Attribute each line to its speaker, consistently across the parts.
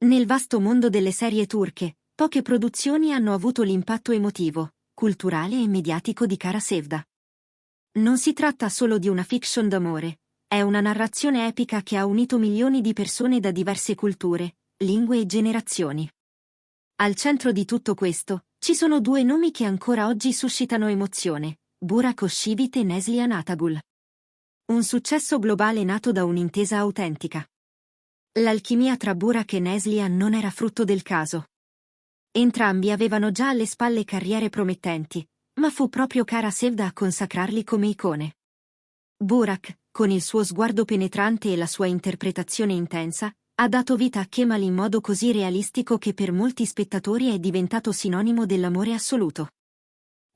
Speaker 1: Nel vasto mondo delle serie turche, poche produzioni hanno avuto l'impatto emotivo, culturale e mediatico di Kara Sevda. Non si tratta solo di una fiction d'amore, è una narrazione epica che ha unito milioni di persone da diverse culture, lingue e generazioni. Al centro di tutto questo, ci sono due nomi che ancora oggi suscitano emozione, Burak Özçivit e Neslihan Atagul. Un successo globale nato da un'intesa autentica. L'alchimia tra Burak e Neslihan non era frutto del caso. Entrambi avevano già alle spalle carriere promettenti, ma fu proprio Kara Sevda a consacrarli come icone. Burak, con il suo sguardo penetrante e la sua interpretazione intensa, ha dato vita a Kemal in modo così realistico che per molti spettatori è diventato sinonimo dell'amore assoluto.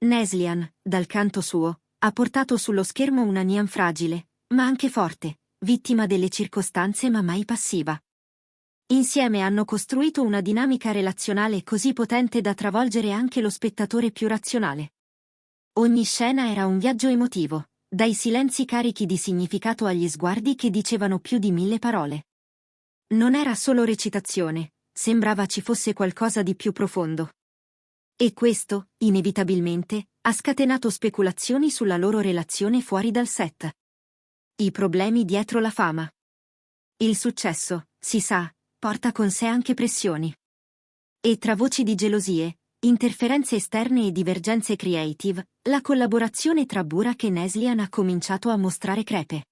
Speaker 1: Neslihan, dal canto suo, ha portato sullo schermo una Nihan fragile, ma anche forte, vittima delle circostanze ma mai passiva. Insieme hanno costruito una dinamica relazionale così potente da travolgere anche lo spettatore più razionale. Ogni scena era un viaggio emotivo, dai silenzi carichi di significato agli sguardi che dicevano più di 1000 parole. Non era solo recitazione, sembrava ci fosse qualcosa di più profondo. E questo, inevitabilmente, ha scatenato speculazioni sulla loro relazione fuori dal set. I problemi dietro la fama. Il successo, si sa, porta con sé anche pressioni. E tra voci di gelosie, interferenze esterne e divergenze creative, la collaborazione tra Burak e Neslihan ha cominciato a mostrare crepe.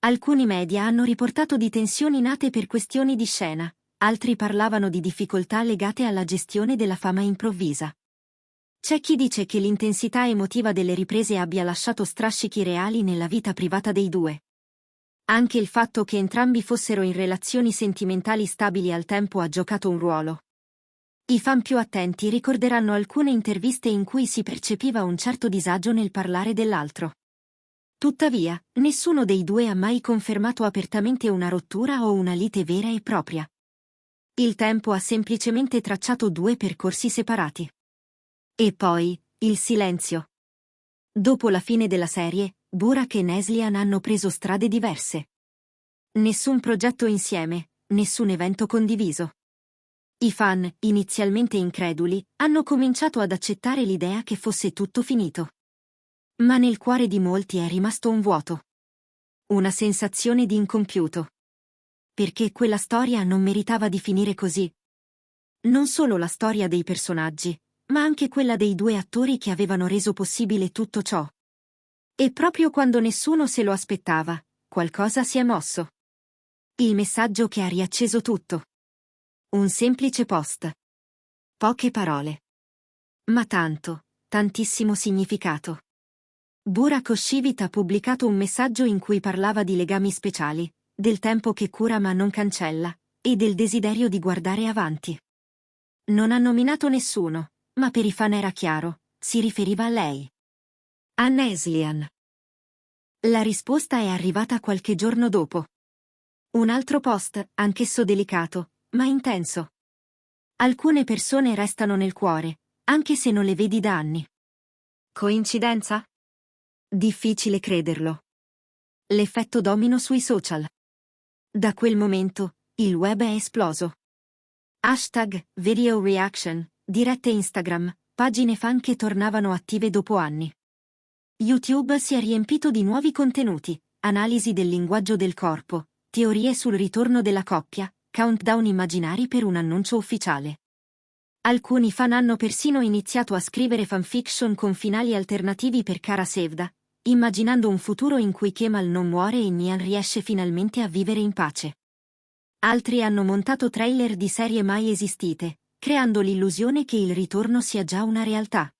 Speaker 1: Alcuni media hanno riportato di tensioni nate per questioni di scena, altri parlavano di difficoltà legate alla gestione della fama improvvisa. C'è chi dice che l'intensità emotiva delle riprese abbia lasciato strascichi reali nella vita privata dei due. Anche il fatto che entrambi fossero in relazioni sentimentali stabili al tempo ha giocato un ruolo. I fan più attenti ricorderanno alcune interviste in cui si percepiva un certo disagio nel parlare dell'altro. Tuttavia, nessuno dei due ha mai confermato apertamente una rottura o una lite vera e propria. Il tempo ha semplicemente tracciato due percorsi separati. E poi, il silenzio. Dopo la fine della serie, Burak e Neslihan hanno preso strade diverse. Nessun progetto insieme, nessun evento condiviso. I fan, inizialmente increduli, hanno cominciato ad accettare l'idea che fosse tutto finito. Ma nel cuore di molti è rimasto un vuoto. Una sensazione di incompiuto. Perché quella storia non meritava di finire così. Non solo la storia dei personaggi, ma anche quella dei due attori che avevano reso possibile tutto ciò. E proprio quando nessuno se lo aspettava, qualcosa si è mosso. Il messaggio che ha riacceso tutto. Un semplice post. Poche parole. Ma tanto, tantissimo significato. Burak Özçivit ha pubblicato un messaggio in cui parlava di legami speciali, del tempo che cura ma non cancella, e del desiderio di guardare avanti. Non ha nominato nessuno, ma per i fan era chiaro, si riferiva a lei. A Neslihan. La risposta è arrivata qualche giorno dopo. Un altro post, anch'esso delicato, ma intenso. Alcune persone restano nel cuore, anche se non le vedi da anni. Coincidenza? Difficile crederlo. L'effetto domino sui social. Da quel momento, il web è esploso. Hashtag, video reaction, dirette Instagram, pagine fan che tornavano attive dopo anni. YouTube si è riempito di nuovi contenuti, analisi del linguaggio del corpo, teorie sul ritorno della coppia, countdown immaginari per un annuncio ufficiale. Alcuni fan hanno persino iniziato a scrivere fanfiction con finali alternativi per Kara Sevda, immaginando un futuro in cui Kemal non muore e Nihan riesce finalmente a vivere in pace. Altri hanno montato trailer di serie mai esistite, creando l'illusione che il ritorno sia già una realtà.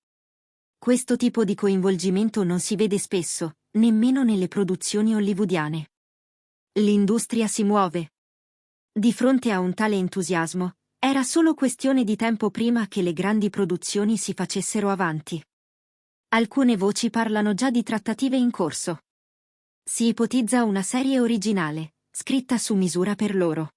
Speaker 1: Questo tipo di coinvolgimento non si vede spesso, nemmeno nelle produzioni hollywoodiane. L'industria si muove. Di fronte a un tale entusiasmo, era solo questione di tempo prima che le grandi produzioni si facessero avanti. Alcune voci parlano già di trattative in corso. Si ipotizza una serie originale, scritta su misura per loro.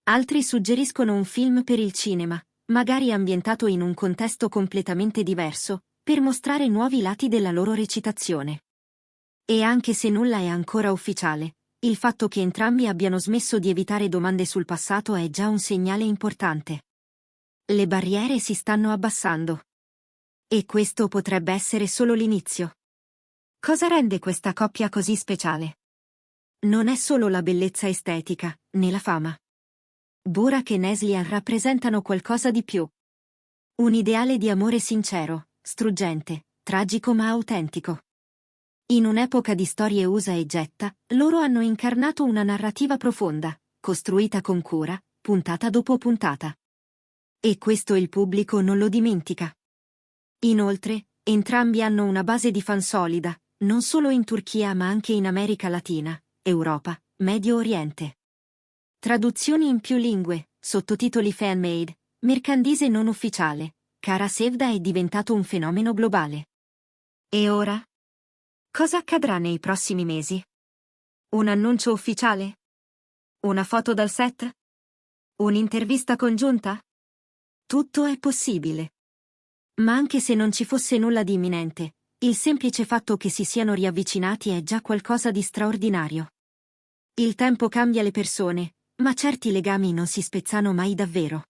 Speaker 1: Altri suggeriscono un film per il cinema, magari ambientato in un contesto completamente diverso, per mostrare nuovi lati della loro recitazione. E anche se nulla è ancora ufficiale, Il fatto che entrambi abbiano smesso di evitare domande sul passato è già un segnale importante. Le barriere si stanno abbassando. E questo potrebbe essere solo l'inizio. Cosa rende questa coppia così speciale? Non è solo la bellezza estetica, né la fama. Burak e Neslihan rappresentano qualcosa di più. Un ideale di amore sincero, struggente, tragico ma autentico. In un'epoca di storie usa e getta, loro hanno incarnato una narrativa profonda, costruita con cura, puntata dopo puntata. E questo il pubblico non lo dimentica. Inoltre, entrambi hanno una base di fan solida, non solo in Turchia ma anche in America Latina, Europa, Medio Oriente. Traduzioni in più lingue, sottotitoli fan-made, merchandise non ufficiale, Kara Sevda è diventato un fenomeno globale. E ora? Cosa accadrà nei prossimi mesi? Un annuncio ufficiale? Una foto dal set? Un'intervista congiunta? Tutto è possibile. Ma anche se non ci fosse nulla di imminente, il semplice fatto che si siano riavvicinati è già qualcosa di straordinario. Il tempo cambia le persone, ma certi legami non si spezzano mai davvero.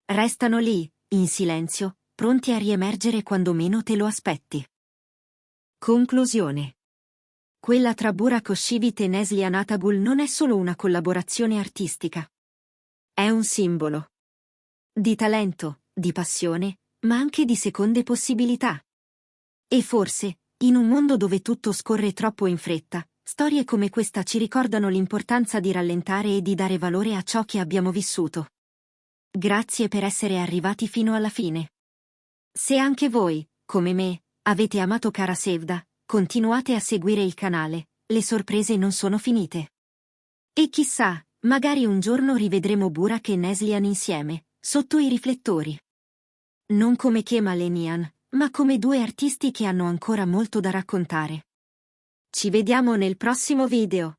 Speaker 1: Restano lì, in silenzio, pronti a riemergere quando meno te lo aspetti. Conclusione. Quella tra Burak Özçivit e Neslihan Atagul non è solo una collaborazione artistica. È un simbolo. Di talento, di passione, ma anche di seconde possibilità. E forse, in un mondo dove tutto scorre troppo in fretta, storie come questa ci ricordano l'importanza di rallentare e di dare valore a ciò che abbiamo vissuto. Grazie per essere arrivati fino alla fine. Se anche voi, come me, avete amato Kara Sevda, continuate a seguire il canale, le sorprese non sono finite. E chissà, magari un giorno rivedremo Burak e Neslihan insieme, sotto i riflettori. Non come Kemal e Nihan, ma come due artisti che hanno ancora molto da raccontare. Ci vediamo nel prossimo video.